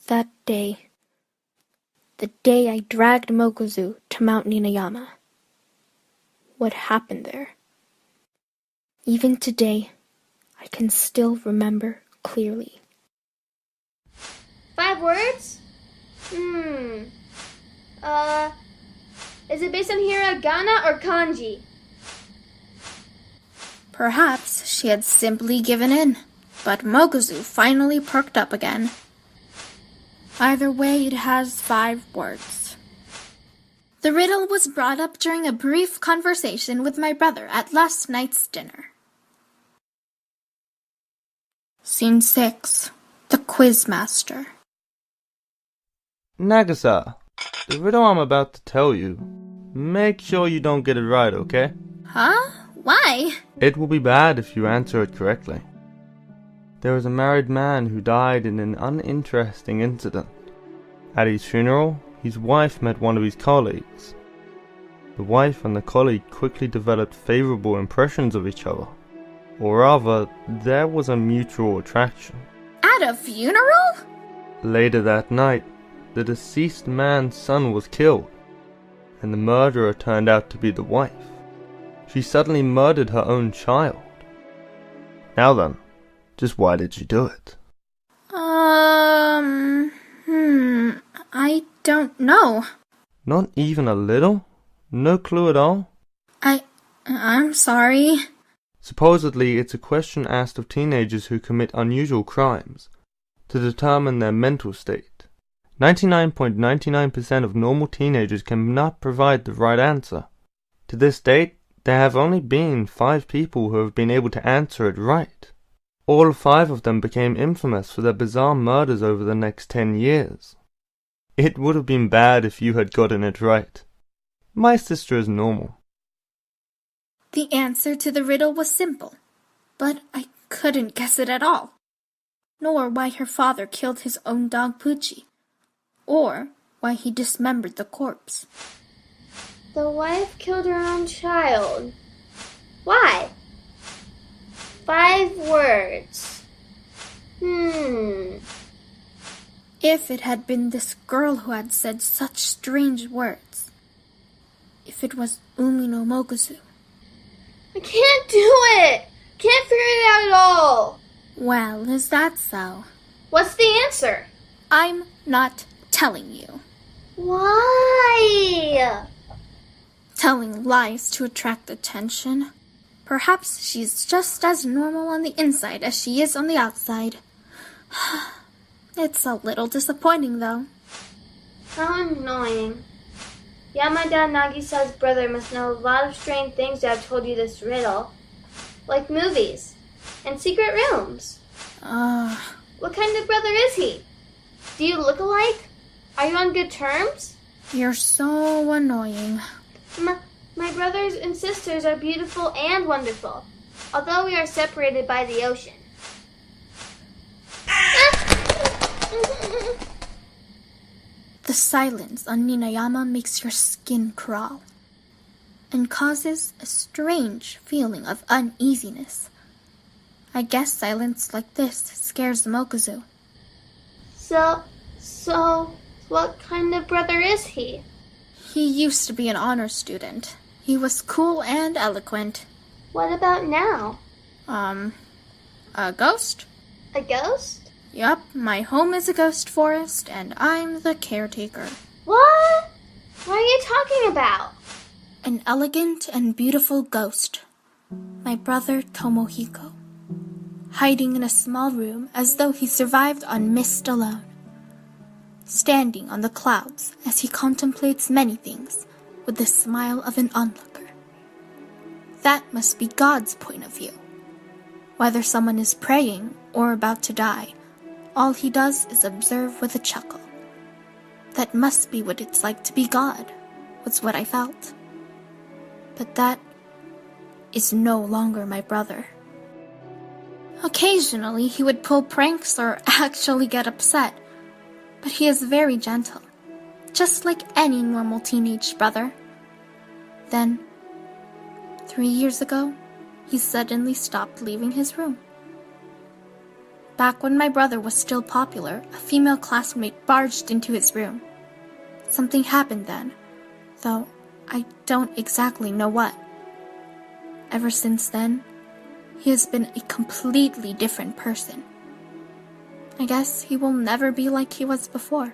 That day. The day I dragged Mokuzu to Mount Ninayama. What happened there? Even today, I can still remember clearly. 5 words? Is it based on hiragana or kanji? Perhaps she had simply given in, but Mokuzu finally perked up again. Either way, it has 5 words. The riddle was brought up during a brief conversation with my brother at last night's dinner. Scene 6. The Quizmaster. Nagisa, the riddle I'm about to tell you, make sure you don't get it right, okay? Huh? Why? It will be bad if you answer it correctly. There was a married man who died in an uninteresting incident. At his funeral, his wife met one of his colleagues. The wife and the colleague quickly developed favorable impressions of each other. Or rather, there was a mutual attraction. At a funeral? Later that night, the deceased man's son was killed, and the murderer turned out to be the wife. She suddenly murdered her own child. Now then, just why did she do it? I don't know. Not even a little? No clue at all? I'm sorry. Supposedly, it's a question asked of teenagers who commit unusual crimes to determine their mental state. 99.99% of normal teenagers cannot provide the right answer. To this date, there have only been 5 people who have been able to answer it right. All 5 of them became infamous for their bizarre murders over the next 10 years. It would have been bad if you had gotten it right. My sister is normal. The answer to the riddle was simple, but I couldn't guess it at all. Nor why her father killed his own dog Poochie, or why he dismembered the corpse. The wife killed her own child. Why? 5 words. If it had been this girl who had said such strange words. If it was Umino Mokuzu. I can't do it! Can't figure it out at all! Well, is that so? What's the answer? I'm not telling you. Why? Telling lies to attract attention. Perhaps she's just as normal on the inside as she is on the outside. It's a little disappointing, though. How annoying. Yamada, Nagisa's brother, must know a lot of strange things to have told you this riddle. Like movies. And secret rooms. What kind of brother is he? Do you look alike? Are you on good terms? You're so annoying. My brothers and sisters are beautiful and wonderful, although we are separated by the ocean. The silence on Ninayama makes your skin crawl and causes a strange feeling of uneasiness. I guess silence like this scares Mokuzu. So, what kind of brother is he? He used to be an honor student. He was cool and eloquent. What about now? A ghost? A ghost? Yup, my home is a ghost forest, and I'm the caretaker. What? What are you talking about? An elegant and beautiful ghost. My brother Tomohiko. Hiding in a small room as though he survived on mist alone. Standing on the clouds as he contemplates many things with the smile of an onlooker. That must be God's point of view. Whether someone is praying or about to die, all he does is observe with a chuckle. That must be what it's like to be God, was what I felt. But that is no longer my brother. Occasionally he would pull pranks or actually get upset, but he is very gentle, just like any normal teenage brother. Then, 3 years ago, he suddenly stopped leaving his room. Back when my brother was still popular, a female classmate barged into his room. Something happened then, though I don't exactly know what. Ever since then, he has been a completely different person. I guess he will never be like he was before.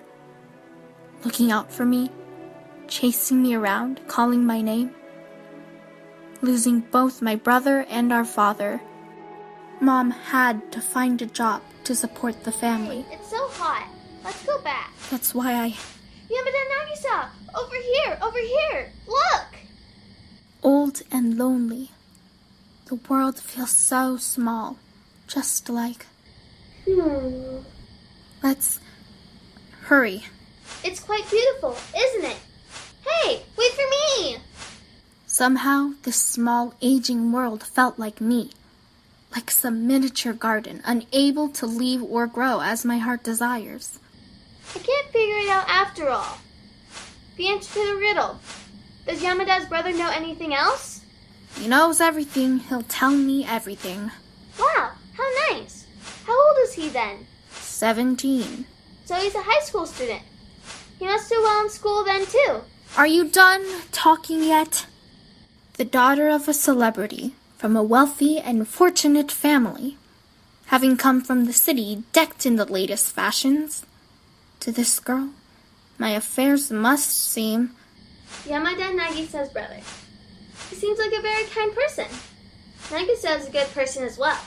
Looking out for me, chasing me around, calling my name. Losing both my brother and our father, Mom had to find a job to support the family. Hey, it's so hot. Let's go back. That's why Yamada, Nagisa! Over here! Look! Old and lonely. The world feels so small, just like... Let's hurry. It's quite beautiful, isn't it? Hey, wait for me! Somehow, this small, aging world felt like me. Like some miniature garden, unable to leave or grow as my heart desires. I can't figure it out after all. The answer to the riddle. Does Yamada's brother know anything else? He knows everything. He'll tell me everything. Wow, how nice. How old is he then? 17. So he's a high school student. He must do well in school then too. Are you done talking yet? The daughter of a celebrity from a wealthy and fortunate family, having come from the city decked in the latest fashions. To this girl, my affairs must seem... Yamada, Nagisa's brother. He seems like a very kind person. Nagisa is a good person as well,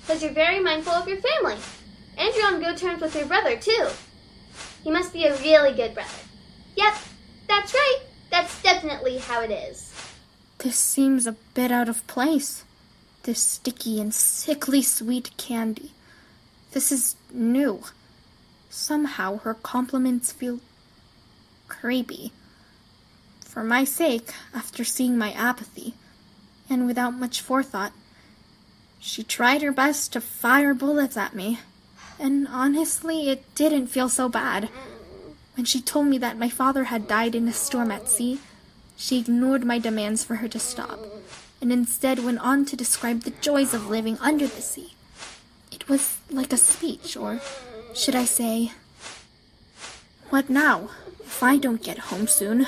because you're very mindful of your family, and you're on good terms with your brother too. He must be a really good brother. Yep, that's right. That's definitely how it is. This seems a bit out of place. This sticky and sickly sweet candy. This is new. Somehow her compliments feel creepy. For my sake, after seeing my apathy, and without much forethought, she tried her best to fire bullets at me. And honestly, it didn't feel so bad. When she told me that my father had died in a storm at sea, she ignored my demands for her to stop, and instead went on to describe the joys of living under the sea. It was like a speech, or should I say, what now, if I don't get home soon?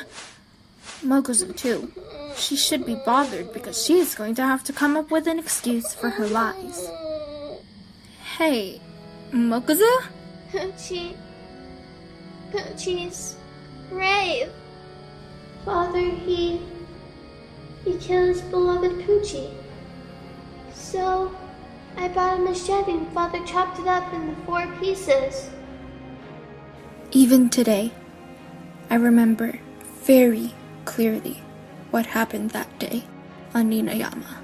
Mokuzu, too. She should be bothered because she is going to have to come up with an excuse for her lies. Hey, Mokuzu? Poochie's brave. Father, he killed his beloved Poochie. So, I bought a machete and Father chopped it up into 4 pieces. Even today, I remember very clearly what happened that day on Ninayama.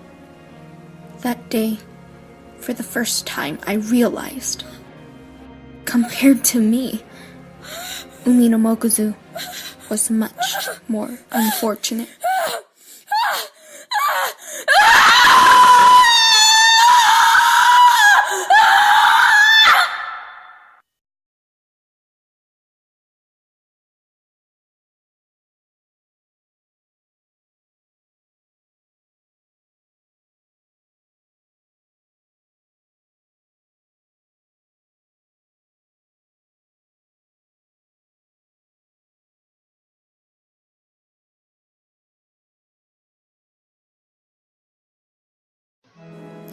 That day, for the first time, I realized, compared to me, Umino Mokuzu was much more unfortunate.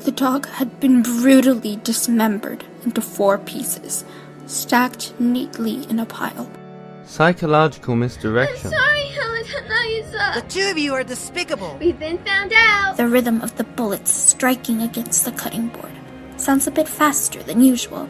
The dog had been brutally dismembered into 4 pieces, stacked neatly in a pile. Psychological misdirection. I'm sorry, Nagisa. The 2 of you are despicable. We've been found out. The rhythm of the bullets striking against the cutting board sounds a bit faster than usual,